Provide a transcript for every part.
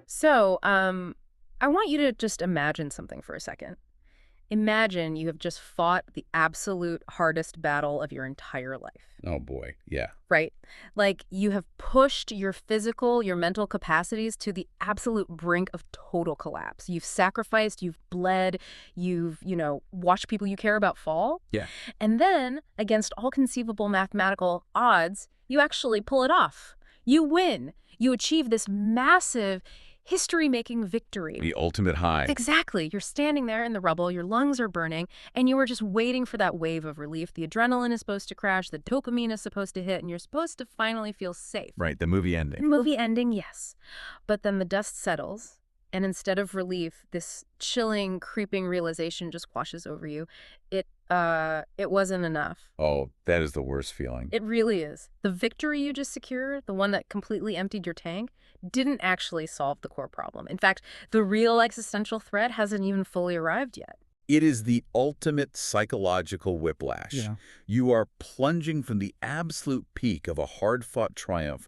So, I want you to just imagine something for a second. Imagine you have just fought the absolute hardest battle of your entire life, Oh boy, yeah. right? Like you have pushed your physical, your mental capacities to the absolute brink of total collapse. You've sacrificed, you've bled, you've watched people you care about fall. Yeah. And then, against all conceivable mathematical odds, you actually pull it off. You win. You achieve this massive history-making victory. The ultimate high. Exactly. You're standing there in the rubble, your lungs are burning, and you are just waiting for that wave of relief. The adrenaline is supposed to crash, the dopamine is supposed to hit, and you're supposed to finally feel safe. Right, the movie ending. Movie ending, yes. But then the dust settles, and instead of relief, this chilling, creeping realization just washes over you. It wasn't enough. Oh, that is the worst feeling. It really is. The victory you just secured, the one that completely emptied your tank, didn't actually solve the core problem. In fact, the real existential threat hasn't even fully arrived yet. It is the ultimate psychological whiplash. Yeah. You are plunging from the absolute peak of a hard-fought triumph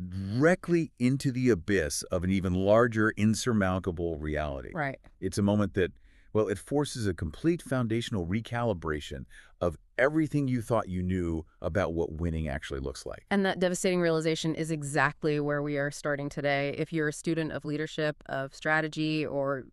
directly into the abyss of an even larger, insurmountable reality. Right. It's a moment that, well, it forces a complete foundational recalibration of everything you thought you knew about what winning actually looks like. And that devastating realization is exactly where we are starting today. If you're a student of leadership, of strategy, or,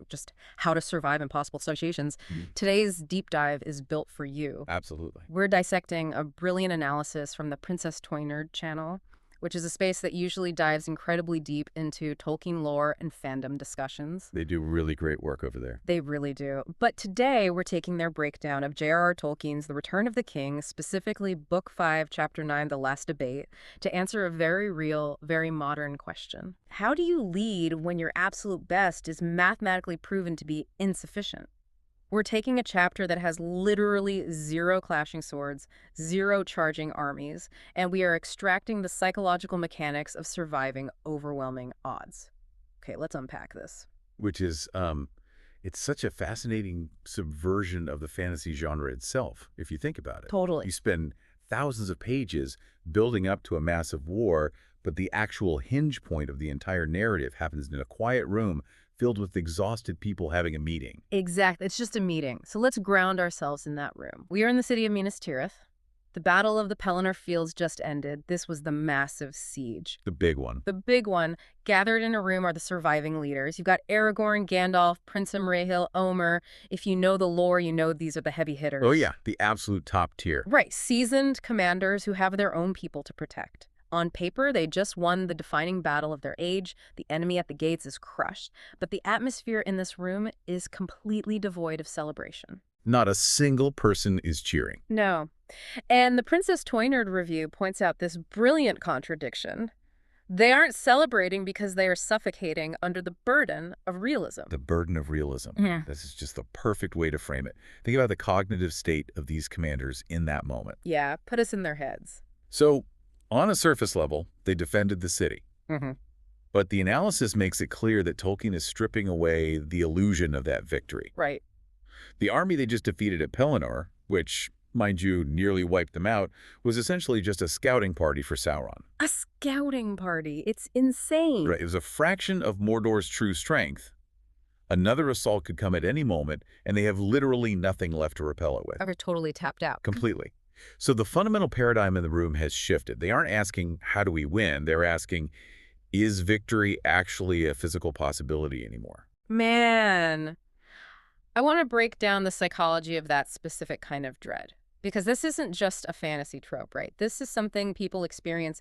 just how to survive impossible situations, today's deep dive is built for you. Absolutely. We're dissecting a brilliant analysis from the Princess Toy Nerd channel, which is a space that usually dives incredibly deep into Tolkien lore and fandom discussions. They do really great work over there. They really do. But today we're taking their breakdown of J.R.R. Tolkien's The Return of the King, specifically Book 5, Chapter 9, The Last Debate, to answer a very real, very modern question. How do you lead when your absolute best is mathematically proven to be insufficient? We're taking a chapter that has literally 0 clashing swords, 0 charging armies, and we are extracting the psychological mechanics of surviving overwhelming odds. Okay, let's unpack this. Which is, it's such a fascinating subversion of the fantasy genre itself, if you think about it. Totally. You spend thousands of pages building up to a massive war, but the actual hinge point of the entire narrative happens in a quiet room filled with exhausted people having a meeting. Exactly. It's just a meeting. So let's ground ourselves in that room. We are in the city of Minas Tirith. The Battle of the Pelennor Fields just ended. This was the massive siege. The big one. The big one. Gathered in a room are the surviving leaders. You've got Aragorn, Gandalf, Prince Imrahil, Éomer. If you know the lore, you know these are the heavy hitters. Oh yeah, the absolute top tier. Right. Seasoned commanders who have their own people to protect. On paper, they just won the defining battle of their age. The enemy at the gates is crushed. But the atmosphere in this room is completely devoid of celebration. Not a single person is cheering. No. And the Princess Toy Nerd review points out this brilliant contradiction. They aren't celebrating because they are suffocating under the burden of realism. The burden of realism. Yeah. This is just the perfect way to frame it. Think about the cognitive state of these commanders in that moment. Yeah, put us in their heads. So, on a surface level, they defended the city. Mm-hmm. But the analysis makes it clear that Tolkien is stripping away the illusion of that victory. Right. The army they just defeated at Pelennor, which, mind you, nearly wiped them out, was essentially just a scouting party for Sauron. A scouting party. It's insane. Right, it was a fraction of Mordor's true strength. Another assault could come at any moment, and they have literally nothing left to repel it with. They're totally tapped out. Completely. So the fundamental paradigm in the room has shifted. They aren't asking, how do we win? They're asking, is victory actually a physical possibility anymore? Man, I want to break down the psychology of that specific kind of dread. Because this isn't just a fantasy trope, right? This is something people experience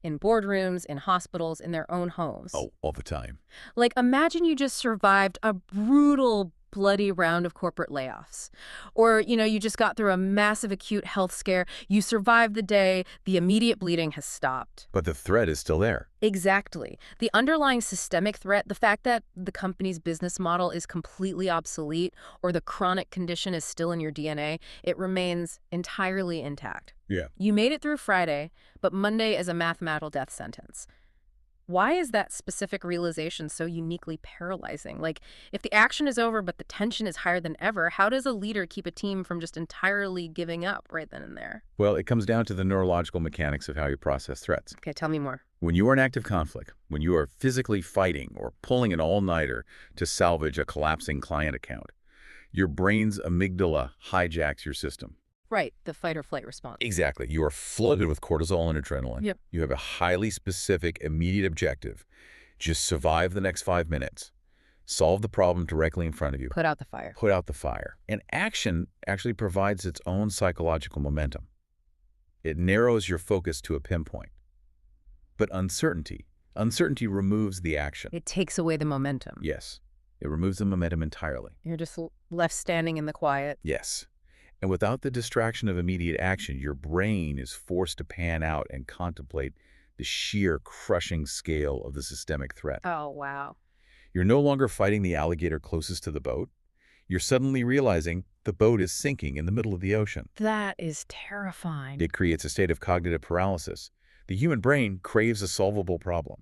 in boardrooms, in hospitals, in their own homes. Oh, all the time. Like, imagine you just survived a brutal, bloody round of corporate layoffs. Or, you just got through a massive acute health scare. You survived the day. The immediate bleeding has stopped. But the threat is still there. Exactly. The underlying systemic threat, the fact that the company's business model is completely obsolete or the chronic condition is still in your DNA, it remains entirely intact. Yeah. You made it through Friday, but Monday is a mathematical death sentence. Why is that specific realization so uniquely paralyzing? Like, if the action is over but the tension is higher than ever, how does a leader keep a team from just entirely giving up right then and there? Well, it comes down to the neurological mechanics of how you process threats. Okay, tell me more. When you are in active conflict, when you are physically fighting or pulling an all-nighter to salvage a collapsing client account, your brain's amygdala hijacks your system. Right, the fight or flight response. Exactly. You are flooded with cortisol and adrenaline. Yep. You have a highly specific, immediate objective. Just survive the next 5 minutes. Solve the problem directly in front of you. Put out the fire. Put out the fire. And action actually provides its own psychological momentum. It narrows your focus to a pinpoint. But uncertainty removes the action. It takes away the momentum. Yes. It removes the momentum entirely. You're just left standing in the quiet. Yes. And without the distraction of immediate action, your brain is forced to pan out and contemplate the sheer crushing scale of the systemic threat. Oh, wow. You're no longer fighting the alligator closest to the boat. You're suddenly realizing the boat is sinking in the middle of the ocean. That is terrifying. It creates a state of cognitive paralysis. The human brain craves a solvable problem.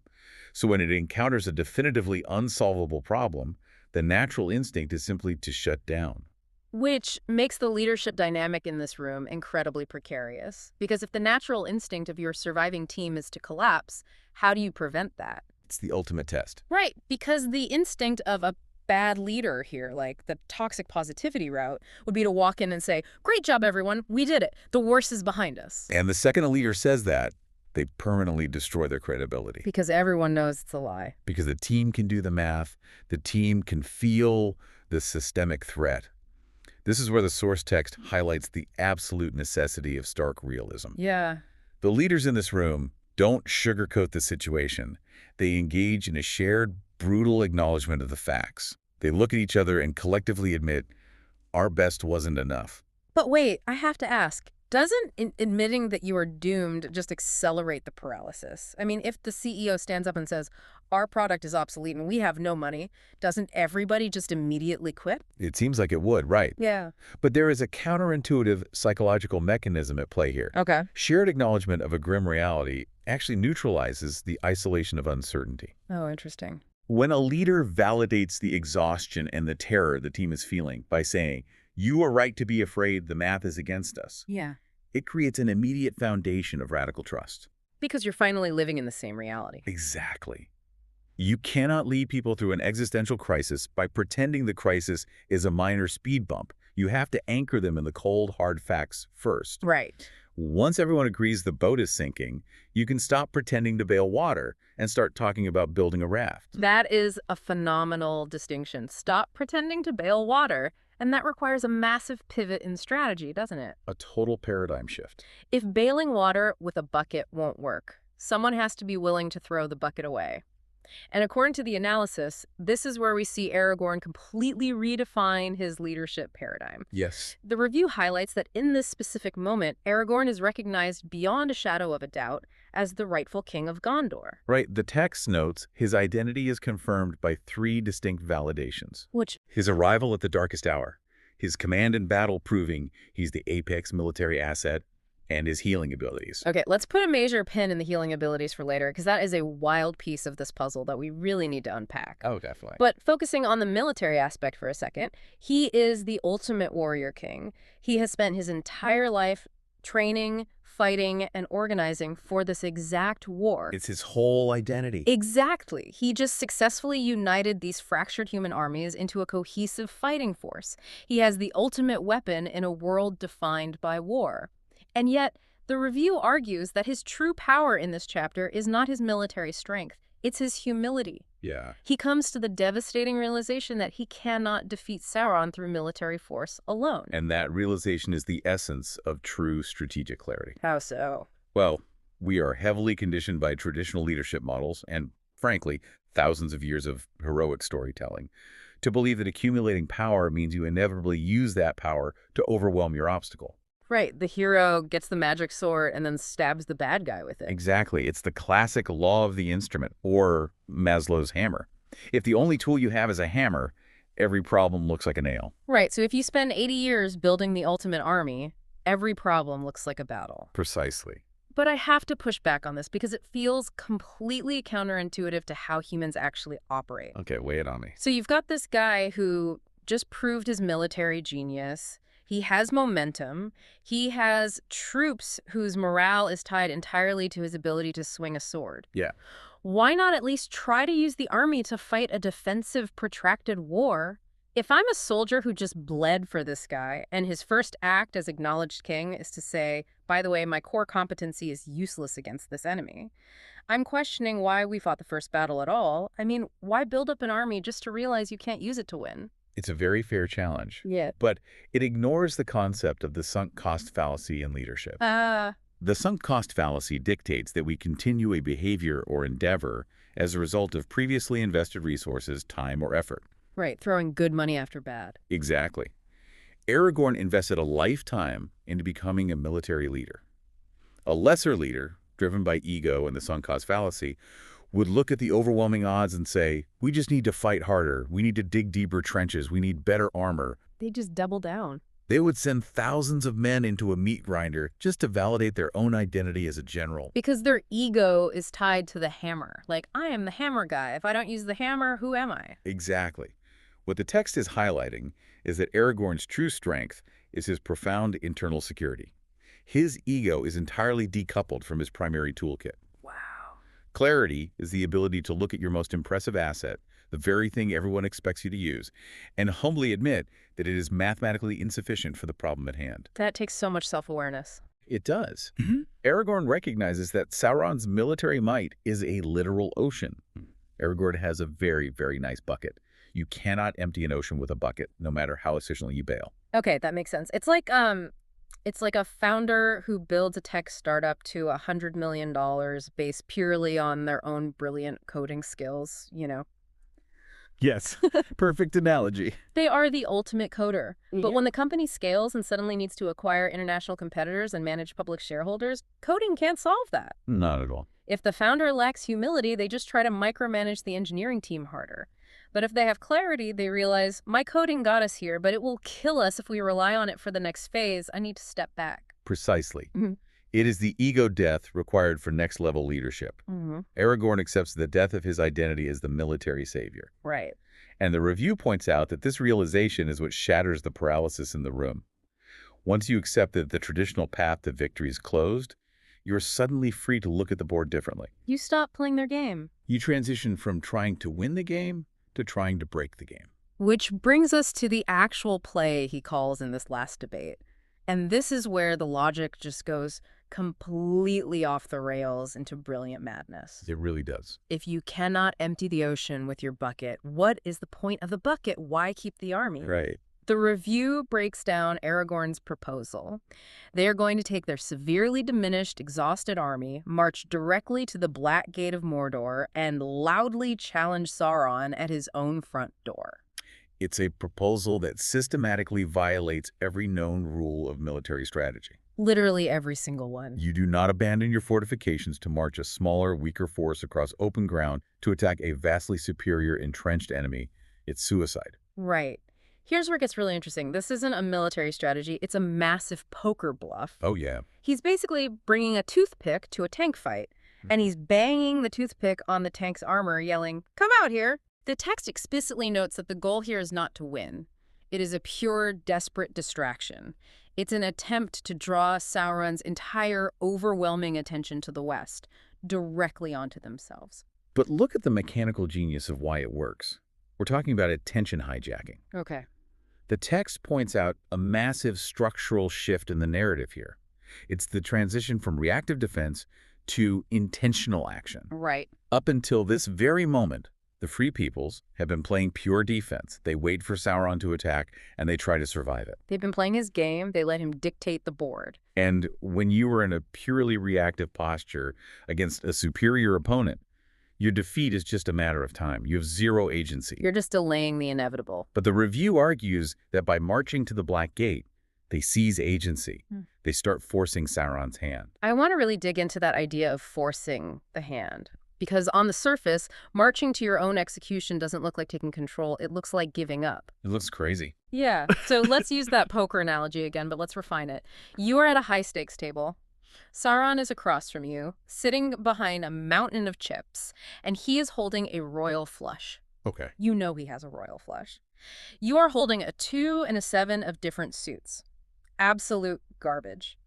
So when it encounters a definitively unsolvable problem, the natural instinct is simply to shut down. Which makes the leadership dynamic in this room incredibly precarious. Because if the natural instinct of your surviving team is to collapse, how do you prevent that? It's the ultimate test. Right, because the instinct of a bad leader here, like the toxic positivity route, would be to walk in and say, "Great job, everyone. We did it. The worst is behind us." And the second a leader says that, they permanently destroy their credibility. Because everyone knows it's a lie. Because the team can do the math, the team can feel the systemic threat. This is where the source text highlights the absolute necessity of stark realism. Yeah. The leaders in this room don't sugarcoat the situation. They engage in a shared, brutal acknowledgement of the facts. They look at each other and collectively admit, our best wasn't enough. But wait, I have to ask, doesn't admitting that you are doomed just accelerate the paralysis? I mean, if the CEO stands up and says, our product is obsolete and we have no money, doesn't everybody just immediately quit? It seems like it would, right? Yeah. But there is a counterintuitive psychological mechanism at play here. Okay. Shared acknowledgement of a grim reality actually neutralizes the isolation of uncertainty. Oh, interesting. When a leader validates the exhaustion and the terror the team is feeling by saying, you are right to be afraid, the math is against us, Yeah. it creates an immediate foundation of radical trust. Because you're finally living in the same reality. Exactly. You cannot lead people through an existential crisis by pretending the crisis is a minor speed bump. You have to anchor them in the cold, hard facts first. Right. Once everyone agrees the boat is sinking, you can stop pretending to bail water and start talking about building a raft. That is a phenomenal distinction. Stop pretending to bail water, and that requires a massive pivot in strategy, doesn't it? A total paradigm shift. If bailing water with a bucket won't work, someone has to be willing to throw the bucket away. And according to the analysis, this is where we see Aragorn completely redefine his leadership paradigm. Yes. The review highlights that in this specific moment, Aragorn is recognized beyond a shadow of a doubt as the rightful king of Gondor. Right. The text notes his identity is confirmed by 3 distinct validations. Which, His arrival at the darkest hour, his command in battle proving he's the apex military asset, and his healing abilities. okay, let's put a major pin in the healing abilities for later, because that is a wild piece of this puzzle that we really need to unpack. Oh, definitely. But focusing on the military aspect for a second, he is the ultimate warrior king. He has spent his entire life training, fighting, and organizing for this exact war. It's his whole identity. Exactly. He just successfully united these fractured human armies into a cohesive fighting force. He has the ultimate weapon in a world defined by war. And yet, the review argues that his true power in this chapter is not his military strength, it's his humility. Yeah. He comes to the devastating realization that he cannot defeat Sauron through military force alone. And that realization is the essence of true strategic clarity. How so? Well, we are heavily conditioned by traditional leadership models and, frankly, thousands of years of heroic storytelling to believe that accumulating power means you inevitably use that power to overwhelm your obstacle. Right, the hero gets the magic sword and then stabs the bad guy with it. Exactly. It's the classic law of the instrument, or Maslow's hammer. If the only tool you have is a hammer, every problem looks like a nail. Right, so if you spend 80 years building the ultimate army, every problem looks like a battle. Precisely. But I have to push back on this because it feels completely counterintuitive to how humans actually operate. Okay, weigh it on me. So you've got this guy who just proved his military genius. He has momentum. He has troops whose morale is tied entirely to his ability to swing a sword. Yeah. Why not at least try to use the army to fight a defensive, protracted war? If I'm a soldier who just bled for this guy, and his first act as acknowledged king is to say, by the way, my core competency is useless against this enemy, I'm questioning why we fought the first battle at all. I mean, why build up an army just to realize you can't use it to win? It's a very fair challenge. Yeah. But it ignores the concept of the sunk cost fallacy in leadership. The sunk cost fallacy dictates that we continue a behavior or endeavor as a result of previously invested resources, time, or effort. Right, throwing good money after bad. Exactly. Aragorn invested a lifetime into becoming a military leader. A lesser leader, driven by ego and the sunk cost fallacy, would look at the overwhelming odds and say, we just need to fight harder, we need to dig deeper trenches, we need better armor. They just double down. They would send thousands of men into a meat grinder just to validate their own identity as a general. Because their ego is tied to the hammer. Like, I am the hammer guy. If I don't use the hammer, who am I? Exactly. What the text is highlighting is that Aragorn's true strength is his profound internal security. His ego is entirely decoupled from his primary toolkit. Wow. Clarity is the ability to look at your most impressive asset, the very thing everyone expects you to use, and humbly admit that it is mathematically insufficient for the problem at hand. That takes so much self-awareness. It does. Aragorn recognizes that Sauron's military might is a literal ocean. Aragorn has a very, very nice bucket. You cannot empty an ocean with a bucket, no matter how efficiently you bail. Okay, that makes sense. It's like a founder who builds a tech startup to $100 million based purely on their own brilliant coding skills, you know. Yes, perfect analogy. They are the ultimate coder. But when the company scales and suddenly needs to acquire international competitors and manage public shareholders, coding can't solve that. Not at all. If the founder lacks humility, they just try to micromanage the engineering team harder. But if they have clarity, they realize, my coding got us here, but it will kill us if we rely on it for the next phase. I need to step back. Precisely. It is the ego death required for next-level leadership. Aragorn accepts the death of his identity as the military savior. Right. And the review points out that this realization is what shatters the paralysis in the room. Once you accept that the traditional path to victory is closed, you're suddenly free to look at the board differently. You stop playing their game. You transition from trying to win the game to trying to break the game. Which brings us to the actual play he calls in this last debate. And this is where the logic just goes completely off the rails into brilliant madness. It really does. If you cannot empty the ocean with your bucket, what is the point of the bucket? Why keep the army? Right. The review breaks down Aragorn's proposal. They are going to take their severely diminished, exhausted army, march directly to the Black Gate of Mordor, and loudly challenge Sauron at his own front door. It's a proposal that systematically violates every known rule of military strategy. Literally every single one. You do not abandon your fortifications to march a smaller, weaker force across open ground to attack a vastly superior, entrenched enemy. It's suicide. Right. Here's where it gets really interesting. This isn't a military strategy. It's a massive poker bluff. Oh, yeah. He's basically bringing a toothpick to a tank fight, and he's banging the toothpick on the tank's armor, yelling, "Come out here!" The text explicitly notes that the goal here is not to win. It is a pure, desperate distraction. It's an attempt to draw Sauron's entire overwhelming attention to the West, directly onto themselves. But look at the mechanical genius of why it works. We're talking about attention hijacking. Okay. The text points out a massive structural shift in the narrative here. It's the transition from reactive defense to intentional action. Right. Up until this very moment, the Free Peoples have been playing pure defense. They wait for Sauron to attack, and they try to survive it. They've been playing his game. They let him dictate the board. And when you are in a purely reactive posture against a superior opponent, your defeat is just a matter of time. You have zero agency. You're just delaying the inevitable. But the review argues that by marching to the Black Gate, they seize agency. They start forcing Sauron's hand. I want to really dig into that idea of forcing the hand. Because on the surface, marching to your own execution doesn't look like taking control. It looks like giving up. It looks crazy. Yeah. So let's use that poker analogy again, but let's refine it. You are at a high-stakes table. Sauron is across from you, sitting behind a mountain of chips, and he is holding a royal flush. Okay. You know he has a royal flush. You are holding a 2 and a 7 of different suits. Absolute garbage.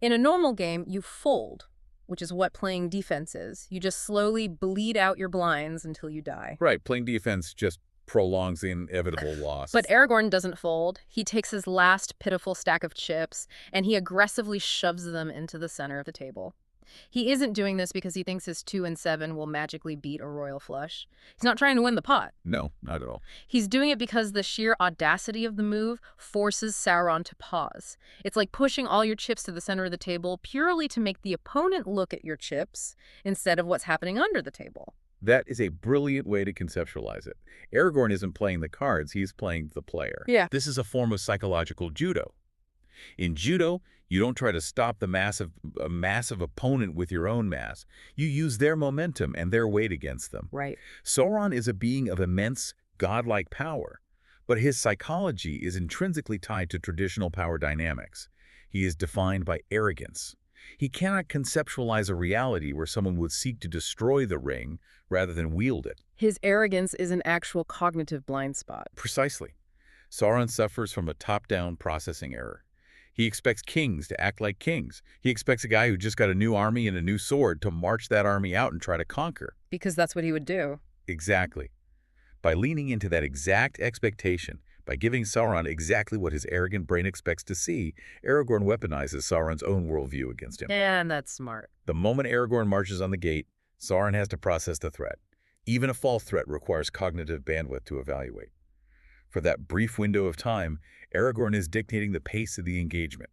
In a normal game, you fold, which is what playing defense is. You just slowly bleed out your blinds until you die. Right, playing defense just prolongs the inevitable loss. But Aragorn doesn't fold. He takes his last pitiful stack of chips, and he aggressively shoves them into the center of the table. He isn't doing this because he thinks his 2 and 7 will magically beat a royal flush. He's not trying to win the pot. No, not at all. He's doing it because the sheer audacity of the move forces Sauron to pause. It's like pushing all your chips to the center of the table purely to make the opponent look at your chips instead of what's happening under the table. That is a brilliant way to conceptualize it. Aragorn isn't playing the cards, he's playing the player. Yeah. This is a form of psychological judo. In judo, you don't try to stop a massive opponent with your own mass. You use their momentum and their weight against them. Right. Sauron is a being of immense, godlike power, but his psychology is intrinsically tied to traditional power dynamics. He is defined by arrogance. He cannot conceptualize a reality where someone would seek to destroy the ring rather than wield it. His arrogance is an actual cognitive blind spot. Precisely. Sauron suffers from a top-down processing error. He expects kings to act like kings. He expects a guy who just got a new army and a new sword to march that army out and try to conquer. Because that's what he would do. Exactly. By leaning into that exact expectation, by giving Sauron exactly what his arrogant brain expects to see, Aragorn weaponizes Sauron's own worldview against him. And that's smart. The moment Aragorn marches on the gate, Sauron has to process the threat. Even a false threat requires cognitive bandwidth to evaluate. For that brief window of time, Aragorn is dictating the pace of the engagement.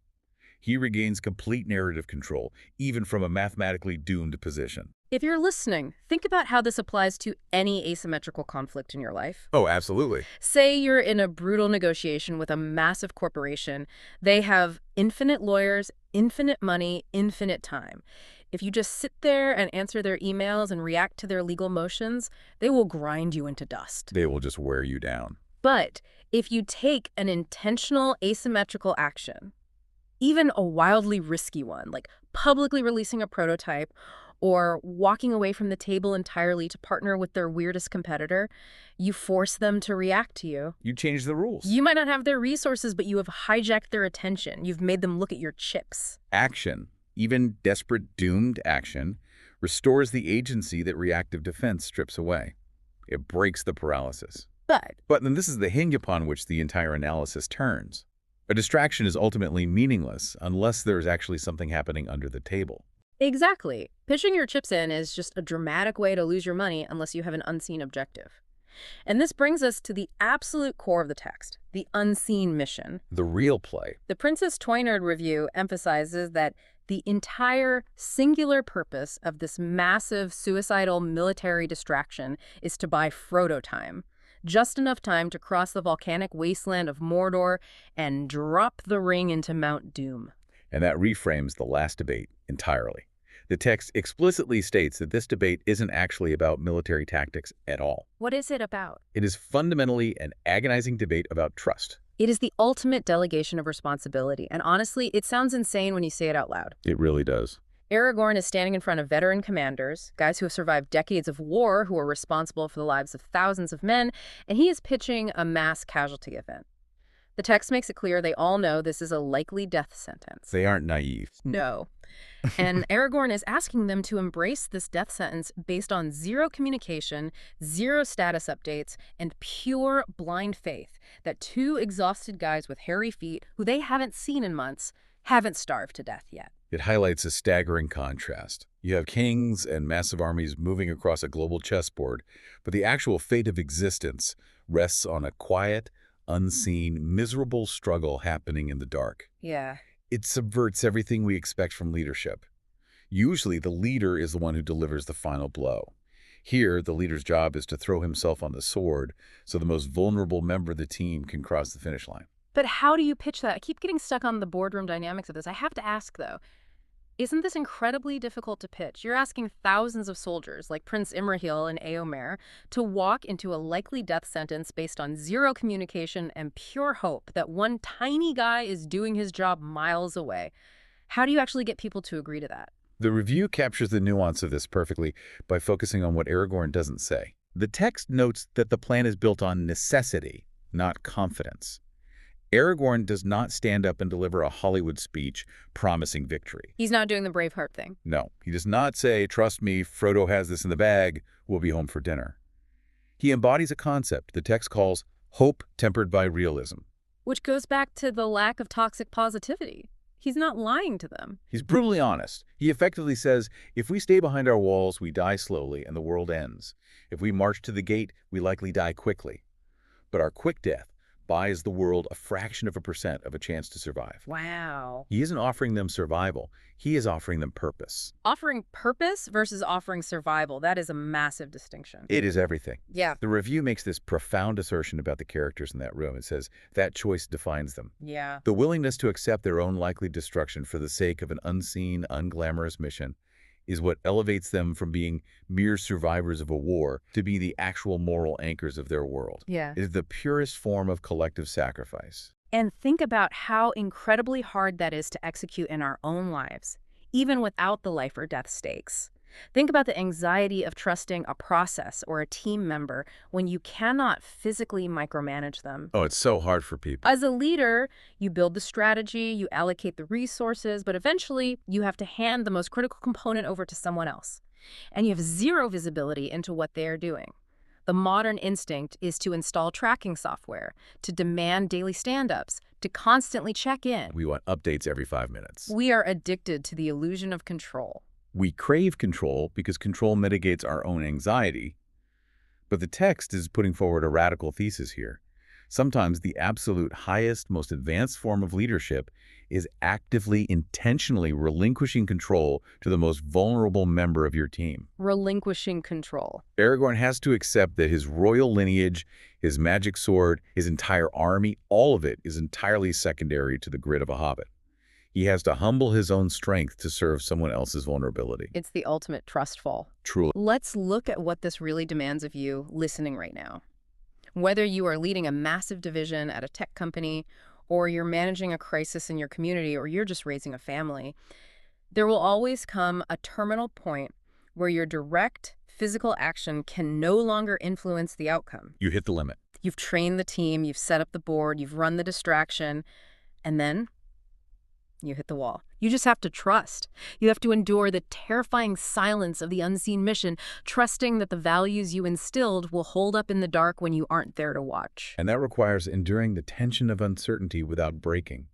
He regains complete narrative control, even from a mathematically doomed position. If you're listening, think about how this applies to any asymmetrical conflict in your life. Oh, absolutely. Say you're in a brutal negotiation with a massive corporation. They have infinite lawyers, infinite money, infinite time. If you just sit there and answer their emails and react to their legal motions, they will grind you into dust. They will just wear you down. But if you take an intentional asymmetrical action, even a wildly risky one, like publicly releasing a prototype or walking away from the table entirely to partner with their weirdest competitor, you force them to react to you. You change the rules. You might not have their resources, but you have hijacked their attention. You've made them look at your chips. Action, even desperate, doomed action, restores the agency that reactive defense strips away. It breaks the paralysis. But then this is the hinge upon which the entire analysis turns. A distraction is ultimately meaningless unless there is actually something happening under the table. Exactly. Pitching your chips in is just a dramatic way to lose your money unless you have an unseen objective. And this brings us to the absolute core of the text, the unseen mission. The real play. The Princess Toynard review emphasizes that the entire singular purpose of this massive suicidal military distraction is to buy Frodo time. Just enough time to cross the volcanic wasteland of Mordor and drop the ring into Mount Doom. And that reframes the last debate entirely. The text explicitly states that this debate isn't actually about military tactics at all. What is it about? It is fundamentally an agonizing debate about trust. It is the ultimate delegation of responsibility, and honestly, it sounds insane when you say it out loud. It really does. Aragorn is standing in front of veteran commanders, guys who have survived decades of war, who are responsible for the lives of thousands of men, and he is pitching a mass casualty event. The text makes it clear they all know this is a likely death sentence. They aren't naive. No. And Aragorn is asking them to embrace this death sentence based on zero communication, zero status updates, and pure blind faith that two exhausted guys with hairy feet, who they haven't seen in months, haven't starved to death yet. It highlights a staggering contrast. You have kings and massive armies moving across a global chessboard, but the actual fate of existence rests on a quiet, unseen, miserable struggle happening in the dark. Yeah. It subverts everything we expect from leadership. Usually, the leader is the one who delivers the final blow. Here, the leader's job is to throw himself on the sword so the most vulnerable member of the team can cross the finish line. But how do you pitch that? I keep getting stuck on the boardroom dynamics of this. I have to ask, though, isn't this incredibly difficult to pitch? You're asking thousands of soldiers, like Prince Imrahil and Éomer, to walk into a likely death sentence based on zero communication and pure hope that one tiny guy is doing his job miles away. How do you actually get people to agree to that? The review captures the nuance of this perfectly by focusing on what Aragorn doesn't say. The text notes that the plan is built on necessity, not confidence. Aragorn does not stand up and deliver a Hollywood speech promising victory. He's not doing the Braveheart thing. No, he does not say, "Trust me, Frodo has this in the bag, we'll be home for dinner." He embodies a concept the text calls hope tempered by realism. Which goes back to the lack of toxic positivity. He's not lying to them. He's brutally honest. He effectively says, if we stay behind our walls, we die slowly and the world ends. If we march to the gate, we likely die quickly. But our quick death buys the world a fraction of a % of a chance to survive. Wow. He isn't offering them survival. He is offering them purpose. Offering purpose versus offering survival, that is a massive distinction. It is everything. Yeah. The review makes this profound assertion about the characters in that room. It says that choice defines them. Yeah. The willingness to accept their own likely destruction for the sake of an unseen, unglamorous mission is what elevates them from being mere survivors of a war to be the actual moral anchors of their world. Yeah. It is the purest form of collective sacrifice. And think about how incredibly hard that is to execute in our own lives, even without the life or death stakes. Think about the anxiety of trusting a process or a team member when you cannot physically micromanage them. Oh, it's so hard for people. As a leader, you build the strategy, you allocate the resources, but eventually you have to hand the most critical component over to someone else. And you have zero visibility into what they are doing. The modern instinct is to install tracking software, to demand daily stand-ups, to constantly check in. We want updates every 5 minutes. We are addicted to the illusion of control. We crave control because control mitigates our own anxiety. But the text is putting forward a radical thesis here. Sometimes the absolute highest, most advanced form of leadership is actively, intentionally relinquishing control to the most vulnerable member of your team. Relinquishing control. Aragorn has to accept that his royal lineage, his magic sword, his entire army, all of it is entirely secondary to the grit of a hobbit. He has to humble his own strength to serve someone else's vulnerability. It's the ultimate trust fall. Truly. Let's look at what this really demands of you listening right now. Whether you are leading a massive division at a tech company, or you're managing a crisis in your community, or you're just raising a family, there will always come a terminal point where your direct physical action can no longer influence the outcome. You hit the limit. You've trained the team, you've set up the board, you've run the distraction, and then you hit the wall. You just have to trust. You have to endure the terrifying silence of the unseen mission, trusting that the values you instilled will hold up in the dark when you aren't there to watch. And that requires enduring the tension of uncertainty without breaking.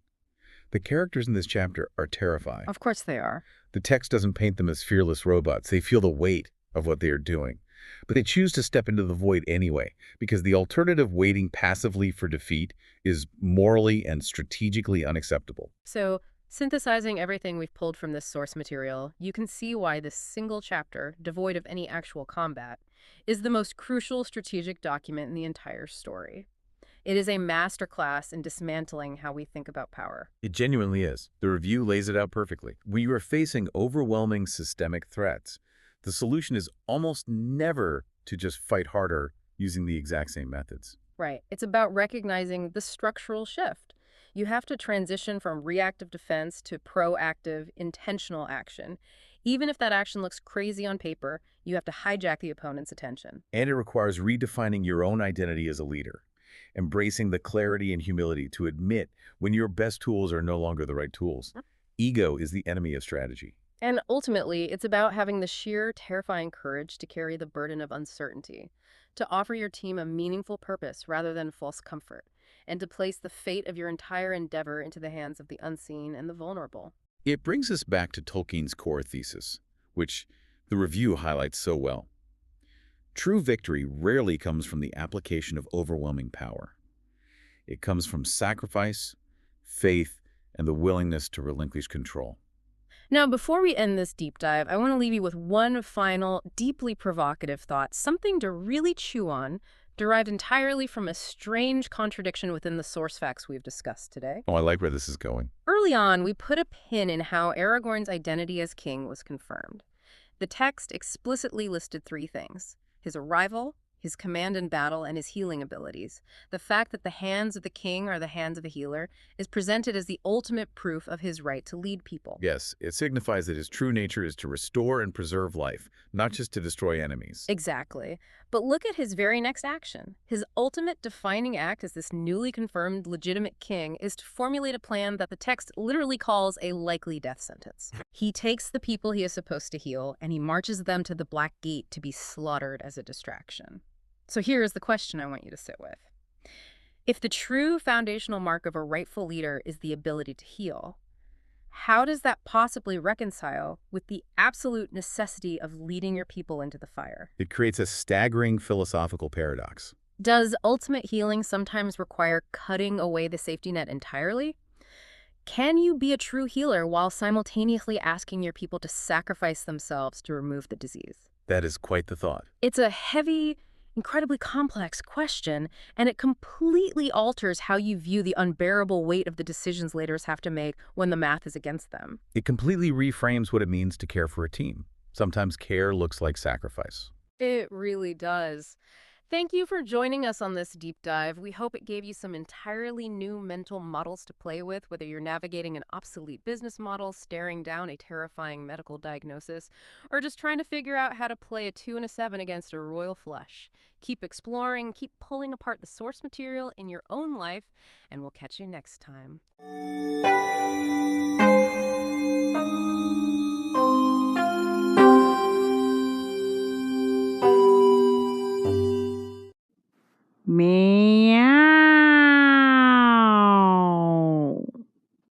The characters in this chapter are terrifying. Of course they are. The text doesn't paint them as fearless robots. They feel the weight of what they are doing. But they choose to step into the void anyway, because the alternative, waiting passively for defeat, is morally and strategically unacceptable. So, synthesizing everything we've pulled from this source material, you can see why this single chapter, devoid of any actual combat, is the most crucial strategic document in the entire story. It is a masterclass in dismantling how we think about power. It genuinely is. The review lays it out perfectly. When you are facing overwhelming systemic threats, the solution is almost never to just fight harder using the exact same methods. Right. It's about recognizing the structural shift. You have to transition from reactive defense to proactive, intentional action. Even if that action looks crazy on paper, you have to hijack the opponent's attention. And it requires redefining your own identity as a leader, embracing the clarity and humility to admit when your best tools are no longer the right tools. Ego is the enemy of strategy. And ultimately, it's about having the sheer, terrifying courage to carry the burden of uncertainty, to offer your team a meaningful purpose rather than false comfort, and to place the fate of your entire endeavor into the hands of the unseen and the vulnerable. It brings us back to Tolkien's core thesis, which the review highlights so well. True victory rarely comes from the application of overwhelming power. It comes from sacrifice, faith, and the willingness to relinquish control. Now, before we end this deep dive, I want to leave you with one final, deeply provocative thought, something to really chew on, derived entirely from a strange contradiction within the source facts we've discussed today. Oh, I like where this is going. Early on, we put a pin in how Aragorn's identity as king was confirmed. The text explicitly listed three things: his arrival, his command in battle, and his healing abilities. The fact that the hands of the king are the hands of a healer is presented as the ultimate proof of his right to lead people. Yes, it signifies that his true nature is to restore and preserve life, not just to destroy enemies. Exactly. But look at his very next action. His ultimate defining act as this newly confirmed legitimate king is to formulate a plan that the text literally calls a likely death sentence. He takes the people he is supposed to heal and he marches them to the Black Gate to be slaughtered as a distraction. So here is the question I want you to sit with. If the true foundational mark of a rightful leader is the ability to heal, how does that possibly reconcile with the absolute necessity of leading your people into the fire? It creates a staggering philosophical paradox. Does ultimate healing sometimes require cutting away the safety net entirely? Can you be a true healer while simultaneously asking your people to sacrifice themselves to remove the disease? That is quite the thought. It's a heavy, incredibly complex question, and it completely alters how you view the unbearable weight of the decisions leaders have to make when the math is against them. It completely reframes what it means to care for a team. Sometimes care looks like sacrifice. It really does. Thank you for joining us on this deep dive. We hope it gave you some entirely new mental models to play with, whether you're navigating an obsolete business model, staring down a terrifying medical diagnosis, or just trying to figure out how to play a 2 and a 7 against a royal flush. Keep exploring, keep pulling apart the source material in your own life, and we'll catch you next time. Me